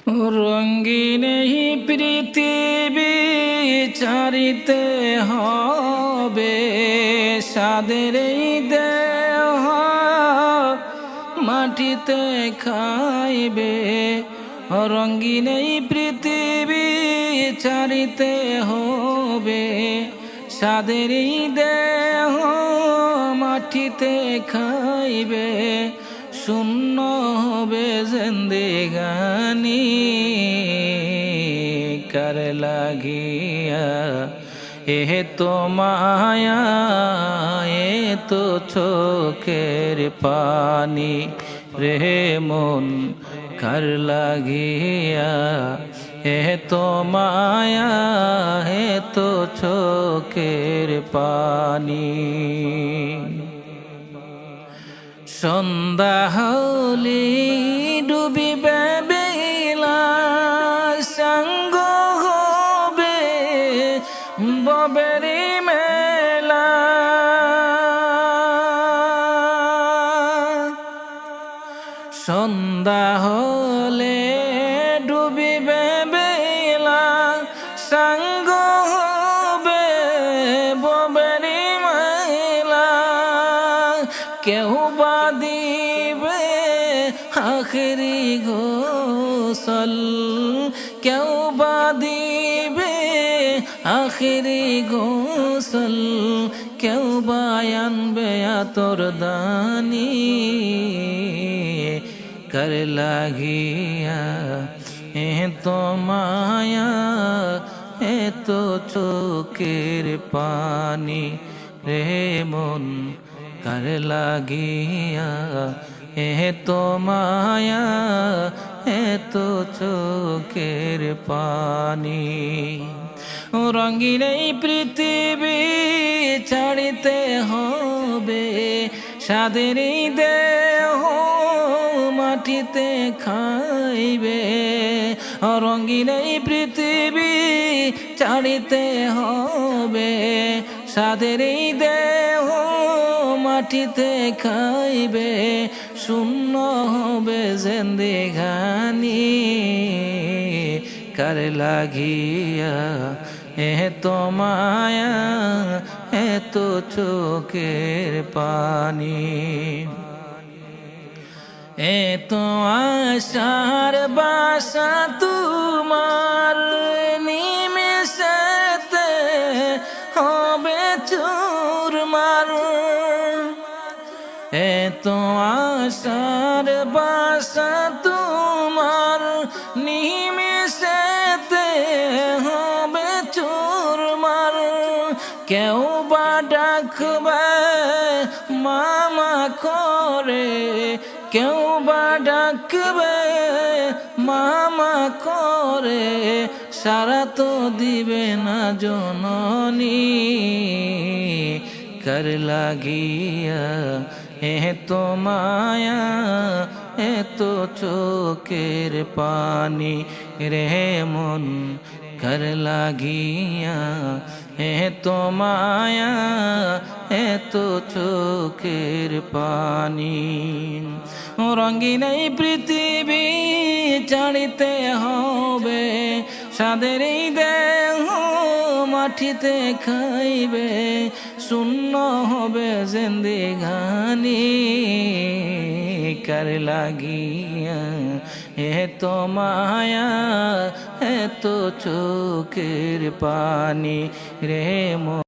রঙ্গিন এই পৃথিবী চারিতে হবে, সাদের এই দেহ মাটিতে খাইবে। রঙ্গিন এই পৃথিবী চারিতে হবে, সাদের এই দেহ মাটিতে খাইবে। শূন্য হবে জিন্দেগানি কার লাগিয়া, এ তো মায়া এ তো চোখের পানি রে মন কার লাগিয়া। এ তো মায়া এ তো চোখের পানি। সন্ধ্যা হলে ডুবিবে বেলা, সাঙ্গ হবে ববের মেলা। সন্ধ্যা হলে ডুবিবে বেলা, সাঙ্গ হবে ববের মেলা। কেউ বা দিবে আখেরি গোসল, কেউ বা দিবে আখেরি গোসল, কেউ বা আনবে আতর দানি কার লাগিয়া। এ তো মায়া এ তো চোখের পানি রে মন কার লাগিয়া। এ তো মায়া এ তো চোখের পানি। রঙিন এই পৃথিবী ছাড়িতে হবে, সাদের এই দেহ মাটিতে খাইবে। রঙিন এই পৃথিবী ছাড়িতে হবে, সাদের এই দেহ মাটিতে খাইবে। শূন্য হবে জিন্দেগানি কার লাগিয়া। এ তো মায়া এ তো চোখের পানি। এ তো আশার বাসা তোমার, নিমেষেতে হবে চুরমার। এ তো আশার বাসা তোমার, নিমেষেতে হবে চুরমার। কেউ বা ডাকবে মামা করে, কেউ বা ডাকবে মামা করে, সারা তো দিবে না জননী কার লাগিয়া। এ তো মায়া এ তো চোখের পানি রে মন কার লাগিয়া। এ তো মায়া এ তো চোখের পানি। রঙিন এই পৃথিবী ছাড়িতে হবে, সাদের এই দেহ মাটিতে খাইবে। শূন্য হবে জিন্দেগানি কার লাগিয়া। এ তো মায়া এ তো চোখের পানি রে মন।